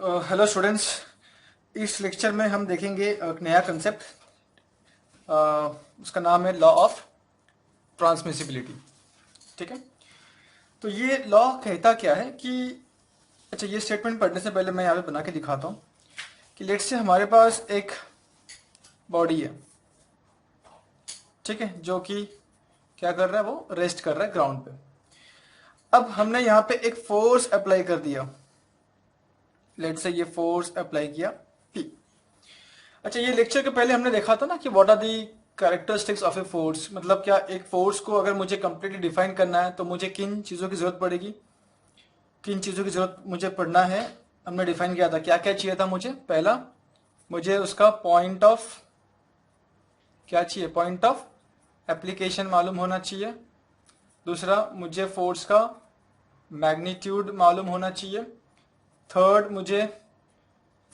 Hello students. इस lecture में हम देखेंगे एक नया कंसेप्ट। उसका नाम है लॉ ऑफ ट्रांसमिसिबिलिटी। ठीक है, तो ये लॉ कहता क्या है कि अच्छा, ये स्टेटमेंट पढ़ने से पहले मैं यहाँ पे बना के दिखाता हूँ कि लेट्स से हमारे पास एक बॉडी है, ठीक है, जो कि क्या कर रहा है, वो रेस्ट कर रहा है ग्राउंड पे। अब हमने यहाँ पे एक फोर्स अप्लाई कर दिया, लेट्स से ये फोर्स अप्लाई किया P। अच्छा, ये लेक्चर के पहले हमने देखा था ना कि what are the characteristics of a force, मतलब क्या एक फोर्स को अगर मुझे कंप्लीटली डिफाइन करना है तो मुझे किन चीज़ों की ज़रूरत पड़ेगी, किन चीज़ों की ज़रूरत मुझे पड़ना है। हमने डिफाइन किया था क्या क्या चाहिए था मुझे। पहला, मुझे उसका पॉइंट ऑफ क्या चाहिए, पॉइंट ऑफ एप्लीकेशन मालूम होना चाहिए। दूसरा, मुझे फोर्स का मैग्नीट्यूड मालूम होना चाहिए। थर्ड, मुझे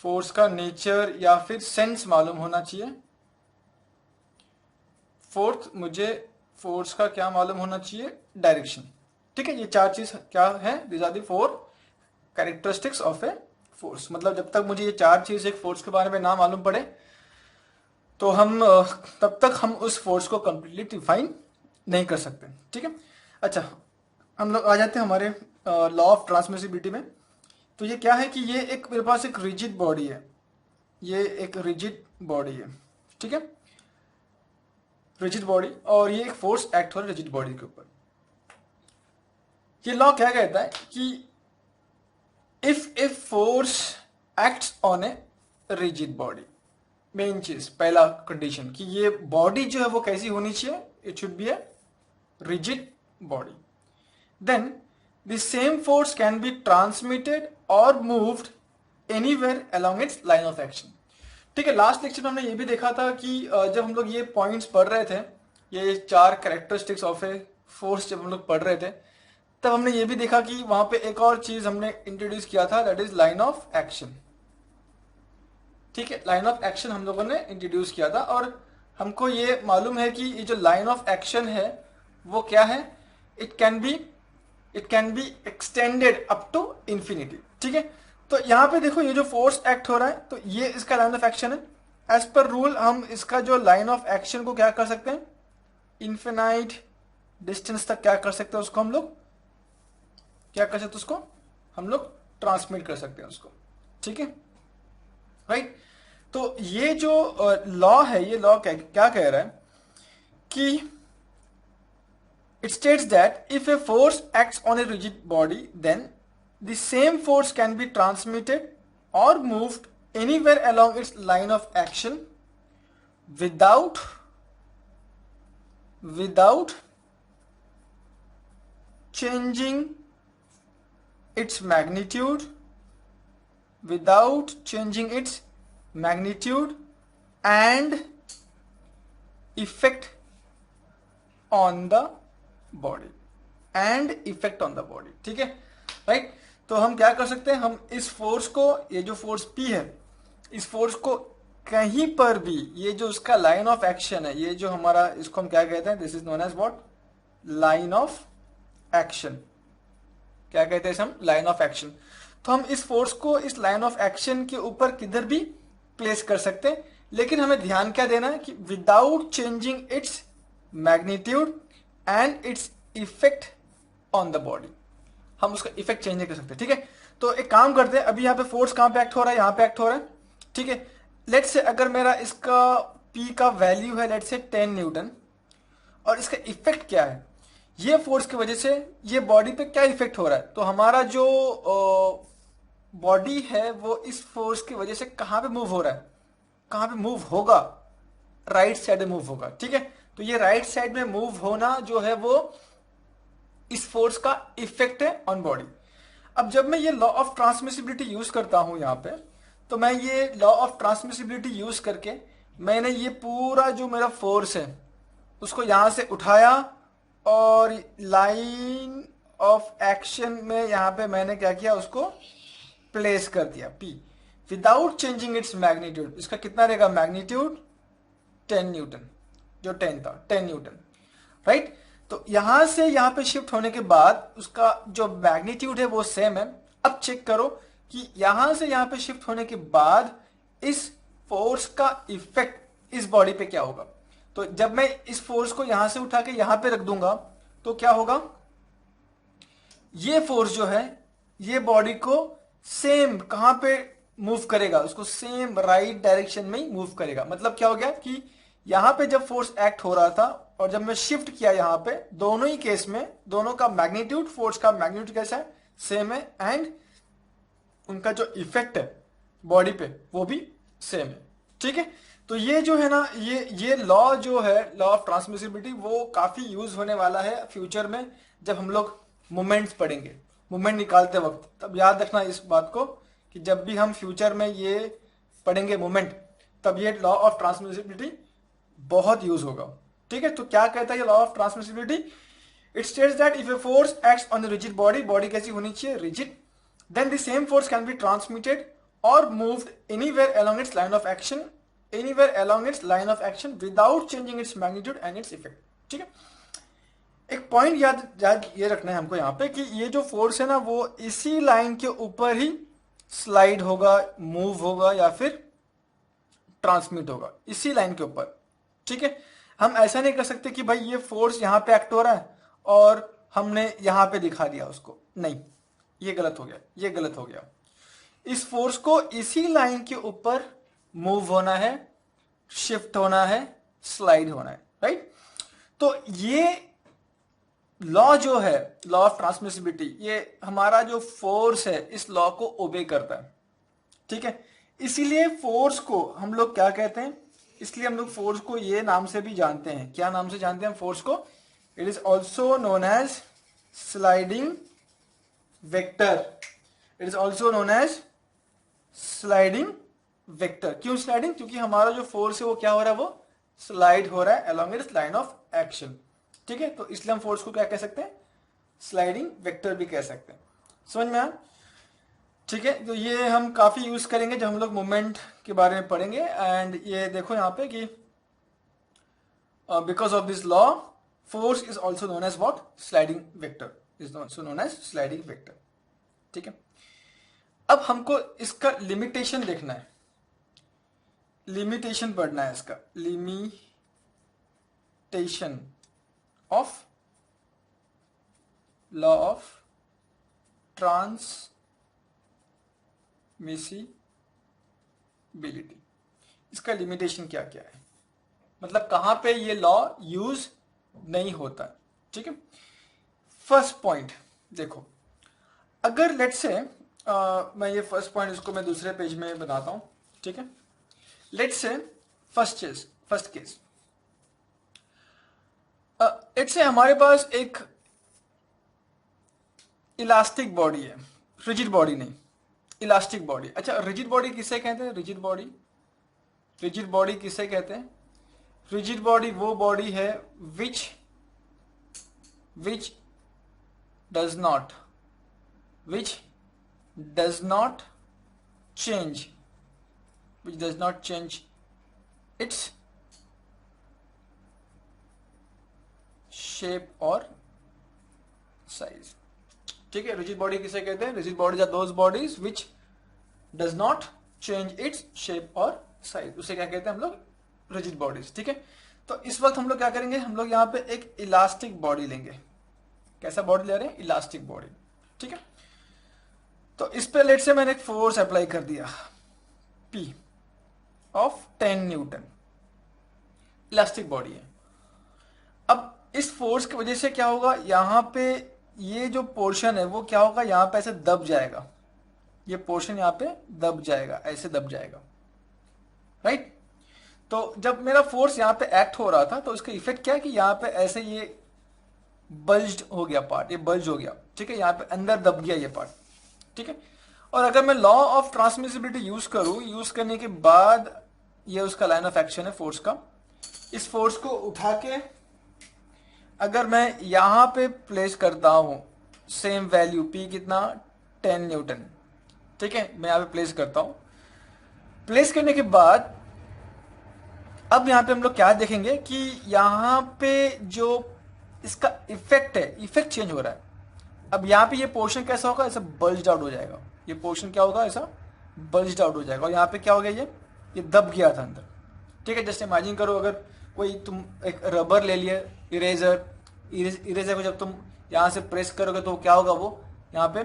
फोर्स का नेचर या फिर सेंस मालूम होना चाहिए। फोर्थ, मुझे फोर्स का क्या मालूम होना चाहिए, डायरेक्शन। ठीक है, ये चार चीज क्या है, these are the four characteristics of a force. मतलब जब तक मुझे ये चार चीज एक फोर्स के बारे में ना मालूम पड़े तो हम तब तक हम उस फोर्स को कंप्लीटली डिफाइन नहीं कर सकते। ठीक है, अच्छा, हम लोग आ जाते हैं हमारे लॉ ऑफ ट्रांसमिसिबिलिटी में। तो ये क्या है कि ये एक मेरे पास एक रिजिड बॉडी है, ये एक रिजिड बॉडी है, ठीक है, रिजिड बॉडी, और ये एक फोर्स एक्ट हो रहा है रिजिड बॉडी के ऊपर। ये लॉ क्या कहता है कि if a force acts on A rigid body, main चीज, पहला कंडीशन कि ये बॉडी जो है वो कैसी होनी चाहिए, it should be a rigid body. Then the same force can be transmitted और moved anywhere along its line of action. ठीक है, लास्ट लेक्चर में हमने ये भी देखा था कि जब हम लोग ये पॉइंट्स पढ़ रहे थे, ये चार कैरेक्टरिस्टिक्स ऑफ ए फोर्स जब हम लोग पढ़ रहे थे, तब हमने ये भी देखा कि वहां पे एक और चीज हमने इंट्रोड्यूस किया था, that is line of action. ठीक है, लाइन ऑफ एक्शन हम लोगों ने इंट्रोड्यूस किया था, और हमको ये मालूम है कि ये जो लाइन ऑफ एक्शन है वो क्या है, it can be extended up to infinity. ठीक है, तो यहाँ पे देखो ये जो फोर्स एक्ट हो रहा है तो ये इसका लाइन ऑफ एक्शन है। एज पर रूल हम इसका जो लाइन ऑफ एक्शन को क्या कर सकते हैं, इन्फिनाइट डिस्टेंस तक क्या कर सकते हैं, उसको हम लोग क्या कर सकते हैं, उसको हम लोग ट्रांसमिट कर सकते हैं उसको। ठीक है, राइट। तो ये जो लॉ है, ये लॉ क्या कह रहा है कि it states that if a force acts on a rigid body, then the same force can be transmitted or moved anywhere along its line of action without changing its magnitude, and effect on the body, ठीक है, right. तो हम क्या कर सकते हैं, हम इस फोर्स को, ये जो फोर्स P है, इस फोर्स को कहीं पर भी, ये जो उसका लाइन ऑफ एक्शन है, ये जो हमारा, इसको हम क्या कहते हैं, this is known as what, line of action. क्या कहते हैं हम, लाइन ऑफ एक्शन। तो हम इस फोर्स को इस लाइन ऑफ एक्शन के ऊपर किधर भी प्लेस कर सकते हैं, लेकिन हमें ध्यान क्या देना है कि without changing its magnitude and its effect on the body, हम उसका इफेक्ट चेंज नहीं कर सकते। ठीक है, तो एक काम करते हैं, अभी यहाँ पे फोर्स कहाँ पे एक्ट हो रहा है, यहाँ पे एक्ट हो रहा है। ठीक है, लेट्स से अगर मेरा इसका P का वैल्यू है लेट्स से 10 न्यूटन, और इसका इफेक्ट क्या है, ये फोर्स की वजह से ये बॉडी पे क्या इफेक्ट हो रहा है, तो हमारा जो बॉडी है वो इस फोर्स की वजह से कहाँ पे मूव हो रहा है, कहाँ पे मूव होगा, राइट साइड में मूव होगा। ठीक है, तो ये राइट साइड में मूव होना जो है वो इस फोर्स का इफेक्ट है ऑन बॉडी। अब जब मैं ये लॉ ऑफ ट्रांसमिसिबिलिटी यूज करता हूं यहां पे, तो मैं ये लॉ ऑफ ट्रांसमिसिबिलिटी यूज करके मैंने ये पूरा जो मेरा फोर्स है उसको यहां से उठाया और लाइन ऑफ एक्शन में यहां पे मैंने क्या किया, उसको प्लेस कर दिया P without changing its magnitude. इसका कितना रहेगा मैग्नीट्यूड, 10 न्यूटन, जो 10 था 10 न्यूटन, राइट। तो यहां से यहां पे शिफ्ट होने के बाद उसका जो मैग्नीट्यूड है वो सेम है। अब चेक करो कि यहां से यहां पे शिफ्ट होने के बाद इस फोर्स का इफेक्ट इस बॉडी पे क्या होगा। तो जब मैं इस फोर्स को यहां से उठा के यहां पे रख दूंगा तो क्या होगा, ये फोर्स जो है ये बॉडी को सेम कहां पे मूव करेगा, उसको सेम राइट डायरेक्शन में ही मूव करेगा। मतलब क्या हो गया कि यहां पे जब फोर्स एक्ट हो रहा था और जब मैं शिफ्ट किया यहां पे, दोनों ही केस में दोनों का मैग्नीट्यूड, फोर्स का मैग्नीट्यूड कैसा है, सेम है, एंड उनका जो इफेक्ट है बॉडी पे वो भी सेम है। ठीक है, तो ये जो है ना, ये लॉ जो है, लॉ ऑफ ट्रांसमिसिबिलिटी, वो काफी यूज होने वाला है फ्यूचर में जब हम लोग मोमेंट्स पढ़ेंगे, मोमेंट निकालते वक्त। तब याद रखना इस बात को कि जब भी हम फ्यूचर में ये पढ़ेंगे मोमेंट, तब ये लॉ ऑफ ट्रांसमिसिबिलिटी बहुत यूज होगा। ठीक है, तो क्या कहता है ये law of transmissibility, it states that if a force acts on the rigid body, body कैसी होनी चाहिए, rigid, then the same force can be transmitted or moved anywhere along its line of action, anywhere along its line of action without changing its magnitude and its effect। ठीक है, एक point याद ये रखना है हमको यहाँ पे कि ये जो फोर्स है ना वो इसी लाइन के ऊपर ही स्लाइड होगा, मूव होगा या फिर ट्रांसमिट होगा, इसी लाइन के ऊपर। ठीक है, हम ऐसा नहीं कर सकते कि भाई ये फोर्स यहाँ पे एक्ट हो रहा है और हमने यहाँ पे दिखा दिया उसको, नहीं, ये गलत हो गया, ये गलत हो गया। इस फोर्स को इसी लाइन के ऊपर मूव होना है, शिफ्ट होना है, स्लाइड होना है, राइट। तो ये लॉ जो है, लॉ ऑफ ट्रांसमिसिबिलिटी, ये हमारा जो फोर्स है इस लॉ को ओबे करता है। ठीक है, इसीलिए फोर्स को हम लोग क्या कहते हैं, इसलिए हम लोग फोर्स को ये नाम से भी जानते हैं। क्या नाम से जानते हैं फोर्स को, it is also known as sliding vector, it is also known as sliding vector. क्यों स्लाइडिंग, क्योंकि हमारा जो फोर्स है वो क्या हो रहा है, वो स्लाइड हो रहा है along its line of action. ठीक है, तो इसलिए हम फोर्स को क्या कह सकते हैं, स्लाइडिंग वेक्टर भी कह सकते हैं। समझ में आया। ठीक है, तो ये हम काफी यूज करेंगे जब हम लोग मोमेंट के बारे में पढ़ेंगे। एंड ये देखो यहाँ पे कि because of this law force is also known as what, sliding vector, is also known as sliding vector. ठीक है, अब हमको इसका लिमिटेशन देखना है, लिमिटेशन पढ़ना है इसका, limitation of law of transmissibility. इसका लिमिटेशन क्या क्या है, मतलब कहां पे ये लॉ यूज नहीं होता। ठीक है, फर्स्ट पॉइंट देखो, अगर लेट्स से मैं ये फर्स्ट पॉइंट इसको मैं दूसरे पेज में बनाता हूं। ठीक है, let's say first case, let's say हमारे पास एक इलास्टिक बॉडी है, रिजिड बॉडी नहीं, इलास्टिक बॉडी। अच्छा, रिजिड बॉडी किसे कहते हैं, रिजिड बॉडी, रिजिड बॉडी किसे कहते हैं, रिजिड बॉडी वो बॉडी है which does not change its shape और size। ठीक है, रिजिड बॉडी किसे कहते हैं, rigid bodies are those bodies which does not change its shape और साइज, उसे क्या कहते हैं हम लोग, रिजिड बॉडीज। ठीक है, तो इस वक्त हम लोग क्या करेंगे, हम लोग यहाँ पे एक इलास्टिक बॉडी लेंगे। कैसा बॉडी ले रहे हैं, इलास्टिक बॉडी। ठीक है, तो इस पे लेट से मैंने एक फोर्स अप्लाई कर दिया P of 10 Newton, elastic body है। अब इस फोर्स की वजह से क्या होगा, यहां पे ये जो पोर्शन है वो क्या होगा, यहां पे ऐसे दब जाएगा, ये पोर्शन यहां पे दब जाएगा, ऐसे दब जाएगा, राइट। तो जब मेरा फोर्स यहां पे एक्ट हो रहा था तो इसका इफेक्ट क्या है कि यहां पे ऐसे ये बल्ज्ड हो गया पार्ट, ये बल्ज हो गया। ठीक है, यहां पे अंदर दब गया ये पार्ट। ठीक है, और अगर मैं लॉ ऑफ ट्रांसमिसिबिलिटी यूज करूं, यूज करने के बाद ये उसका लाइन ऑफ एक्शन है फोर्स का, इस फोर्स को उठा के अगर मैं यहां पे प्लेस करता हूं, सेम वैल्यू P कितना, 10 न्यूटन। ठीक है, मैं यहां पे प्लेस करता हूं, प्लेस करने के बाद अब यहां पे हम लोग क्या देखेंगे कि यहां पे जो इसका इफेक्ट है, इफेक्ट चेंज हो रहा है। अब यहां पे ये पोर्शन कैसा होगा, ऐसा बल्ज आउट हो जाएगा। ये पोर्शन क्या होगा, ऐसा बल्ज्ड आउट हो जाएगा। और यहाँ पे क्या हो गया, ये दब गया था अंदर। ठीक है, जस्ट इमेजिन करो अगर कोई तुम एक रबर ले लिए, इरेजर को जब तुम यहाँ से प्रेस करोगे तो क्या होगा, वो यहाँ पे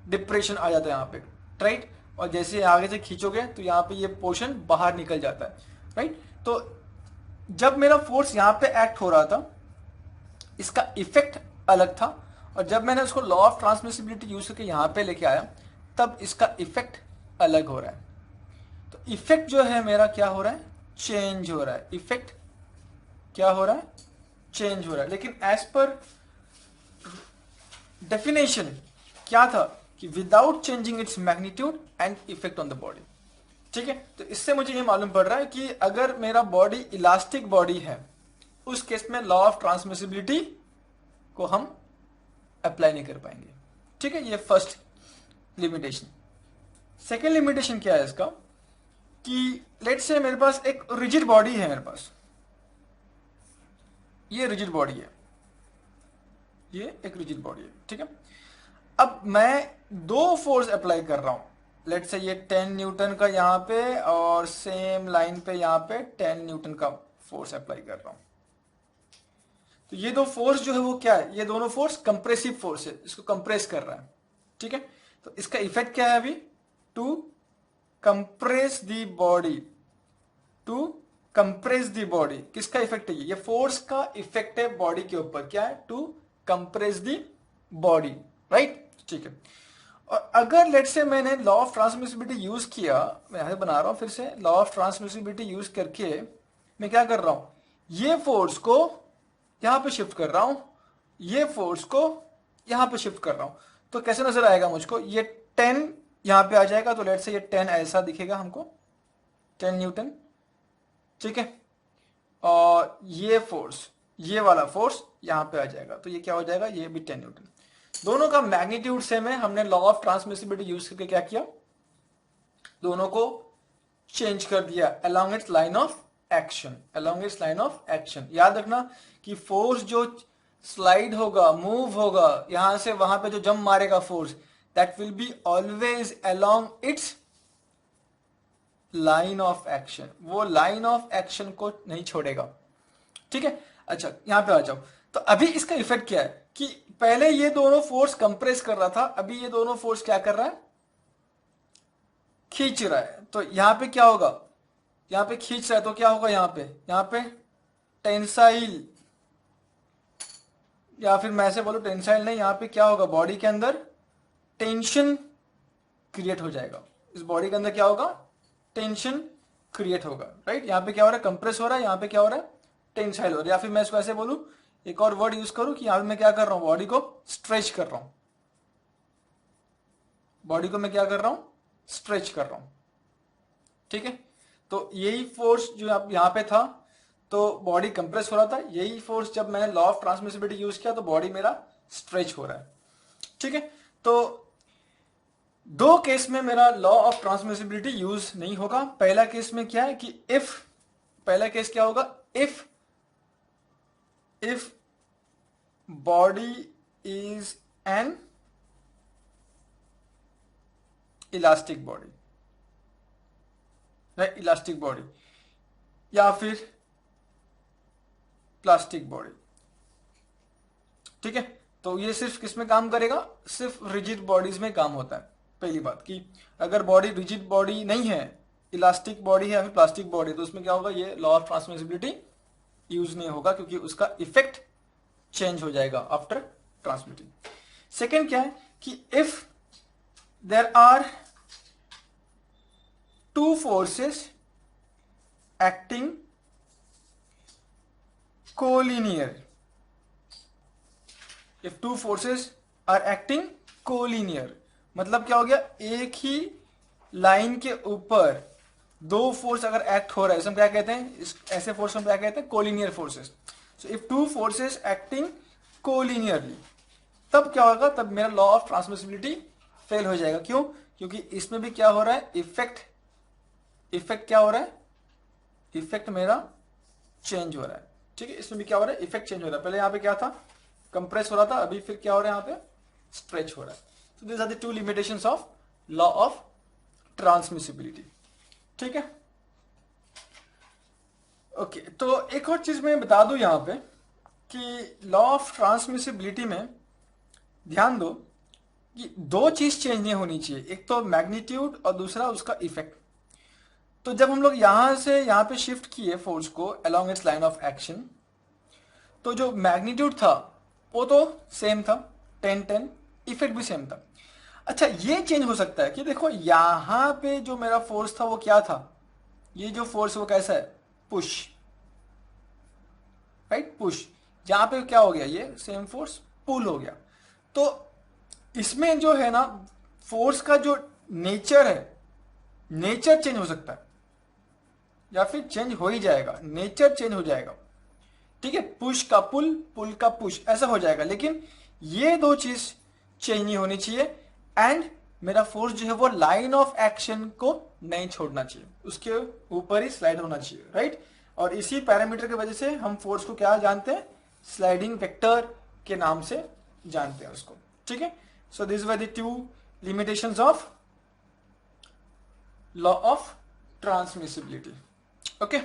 डिप्रेशन आ जाता है यहाँ पे, राइट। और जैसे आगे से खींचोगे तो यहाँ पे ये पोर्शन बाहर निकल जाता है, राइट। तो जब मेरा फोर्स यहाँ पे एक्ट हो रहा था, इसका इफेक्ट अलग था, और जब मैंने उसको लॉ ऑफ ट्रांसमिसिबिलिटी यूज करके यहाँ पे लेके आया, तब इसका इफेक्ट अलग हो रहा है। तो इफेक्ट जो है मेरा क्या हो रहा है, चेंज हो रहा है। इफेक्ट क्या हो रहा है, चेंज हो रहा है। लेकिन एज पर डेफिनेशन क्या था कि without changing its magnitude and effect on the body. ठीक है, तो इससे मुझे ये मालूम पड़ रहा है कि अगर मेरा बॉडी इलास्टिक बॉडी है, उस केस में लॉ ऑफ ट्रांसमिसिबिलिटी को हम अप्लाई नहीं कर पाएंगे। ठीक है, ये फर्स्ट लिमिटेशन। सेकेंड लिमिटेशन क्या है इसका, कि लेट्स से मेरे पास एक रिजिड बॉडी है, मेरे पास ये रिजिड बॉडी है, ये एक रिजिड बॉडी है। ठीक है, अब मैं दो फोर्स अप्लाई कर रहा हूं, लेट्स से ये 10 न्यूटन का यहाँ पे, और सेम लाइन पे यहाँ पे 10 न्यूटन का फोर्स अप्लाई कर रहा हूं। तो ये दो फोर्स जो है वो क्या है, ये दोनों फोर्स कंप्रेसिव फोर्स है, इसको कंप्रेस कर रहा है। ठीक है, तो इसका इफेक्ट क्या है अभी, to compress the body, to compress the body. किसका इफेक्ट है ये फोर्स का इफेक्ट है बॉडी के ऊपर, क्या है, to compress the body, right. ठीक है, और अगर लेट से मैंने लॉ ऑफ ट्रांसमिसिबिलिटी यूज किया, मैं यहां बना रहा हूं फिर से, लॉ ऑफ ट्रांसमिसिबिलिटी यूज करके मैं क्या कर रहा हूं, ये फोर्स को यहां पे शिफ्ट कर रहा हूं, ये फोर्स को यहां पे शिफ्ट कर रहा हूं, तो कैसे नजर आएगा मुझको, ये 10 यहां पे आ जाएगा, तो लेट से ये 10 ऐसा दिखेगा हमको, 10 न्यूटन। ठीक है, और ये फोर्स, ये वाला फोर्स यहां पे आ जाएगा, तो ये क्या हो जाएगा, ये भी 10 न्यूटन। दोनों का मैग्नीट्यूड सेम है, हमने लॉ ऑफ ट्रांसमिसिबिलिटी यूज करके क्या किया, दोनों को चेंज कर दिया along its line of action, along its line of action. याद रखना कि फोर्स जो स्लाइड होगा, मूव होगा, यहां से वहां पे जो जंप मारेगा force, that will be always along its line of action, वो लाइन ऑफ एक्शन को नहीं छोड़ेगा। ठीक है, अच्छा यहां पे आ जाओ। तो अभी इसका इफेक्ट क्या है कि पहले ये दोनों फोर्स कंप्रेस कर रहा था, अभी ये दोनों फोर्स क्या कर रहा है, खींच रहा है। तो यहां पे क्या होगा, यहां पे खींच रहा है तो क्या होगा, यहां पे टेंसाइल, या फिर मैं ऐसे बोलूं टेंसाइल नहीं, यहां पे क्या होगा, बॉडी के अंदर टेंशन क्रिएट हो जाएगा। इस बॉडी के अंदर क्या होगा, टेंशन क्रिएट होगा, राइट। यहां पे क्या हो रहा है, कंप्रेस हो रहा है, यहां पे क्या हो रहा है, टेंसाइल हो रहा है। या फिर मैं इसको ऐसे बोलूं, एक और वर्ड यूज करूं कि यहां पे मैं क्या कर रहा हूं, बॉडी को स्ट्रेच कर रहा हूं, बॉडी को मैं क्या कर रहा हूं, स्ट्रेच कर रहा हूं। ठीक है, तो यही फोर्स जो यहां पे था, तो बॉडी कंप्रेस हो रहा था, यही फोर्स जब मैंने लॉ ऑफ ट्रांसमिसिबिलिटी यूज किया तो बॉडी मेरा स्ट्रेच हो रहा है। ठीक है, तो दो केस में मेरा लॉ ऑफ ट्रांसमिसिबिलिटी यूज नहीं होगा। पहला केस में क्या है कि इफ, पहला केस क्या होगा, if body is an elastic body, right, elastic body, या फिर प्लास्टिक बॉडी। ठीक है, तो ये सिर्फ किस में काम करेगा, सिर्फ रिजिड बॉडीज में काम होता है। पहली बात कि अगर बॉडी रिजिड बॉडी नहीं है, इलास्टिक बॉडी है या फिर प्लास्टिक बॉडी, तो उसमें क्या होगा, ये लॉ ऑफ ट्रांसमिसिबिलिटी यूज नहीं होगा, क्योंकि उसका इफेक्ट चेंज हो जाएगा आफ्टर ट्रांसमिटिंग। सेकेंड क्या है कि if there are two forces acting collinear, if two forces are acting collinear, मतलब क्या हो गया, एक ही लाइन के ऊपर दो फोर्स अगर एक्ट हो रहा है, हम क्या कहते हैं, ऐसे फोर्स हम क्या कहते हैं, collinear forces. So if two forces acting collinearly, तब क्या होगा, तब मेरा लॉ ऑफ ट्रांसमिसिबिलिटी फेल हो जाएगा। क्यों, क्योंकि इसमें भी क्या हो रहा है, इफेक्ट क्या हो रहा है, इफेक्ट मेरा चेंज हो रहा है। ठीक है, इसमें भी क्या हो रहा है, इफेक्ट चेंज हो रहा है। पहले यहां पे क्या था, कंप्रेस हो रहा था, अभी फिर क्या हो रहा है, यहां पे स्ट्रेच हो रहा है। So these are the two limitations of law of transmissibility. ठीक है, ओके। तो एक और चीज मैं बता दूं यहां पे कि लॉ ऑफ ट्रांसमिसिबिलिटी में ध्यान दो कि दो चीज चेंज नहीं होनी चाहिए, एक तो मैग्नीट्यूड और दूसरा उसका इफेक्ट। तो जब हम लोग यहां से यहां पे शिफ्ट किए फोर्स को along its line of action, तो जो मैग्नीट्यूड था वो तो सेम था 10-10, इफेक्ट भी सेम था। अच्छा, ये चेंज हो सकता है कि देखो यहां पे जो मेरा फोर्स था वो क्या था, ये जो फोर्स वो कैसा है, पुश, राइट, पुश। यहां पे क्या हो गया, ये सेम फोर्स पुल हो गया। तो इसमें जो है ना फोर्स का जो नेचर है, नेचर चेंज हो सकता है या फिर चेंज हो ही जाएगा, नेचर चेंज हो जाएगा। ठीक है, पुश का पुल, पुल का पुश, ऐसा हो जाएगा। लेकिन ये दो चीज चेंज नहीं होनी चाहिए एंड मेरा फोर्स जो है वो लाइन ऑफ एक्शन को नहीं छोड़ना चाहिए, उसके ऊपर ही स्लाइड होना चाहिए, राइट। और इसी पैरामीटर की वजह से हम फोर्स को क्या जानते हैं, स्लाइडिंग वेक्टर के नाम से जानते हैं उसको। ठीक है, so this were the two limitations of law of transmissibility. Okay.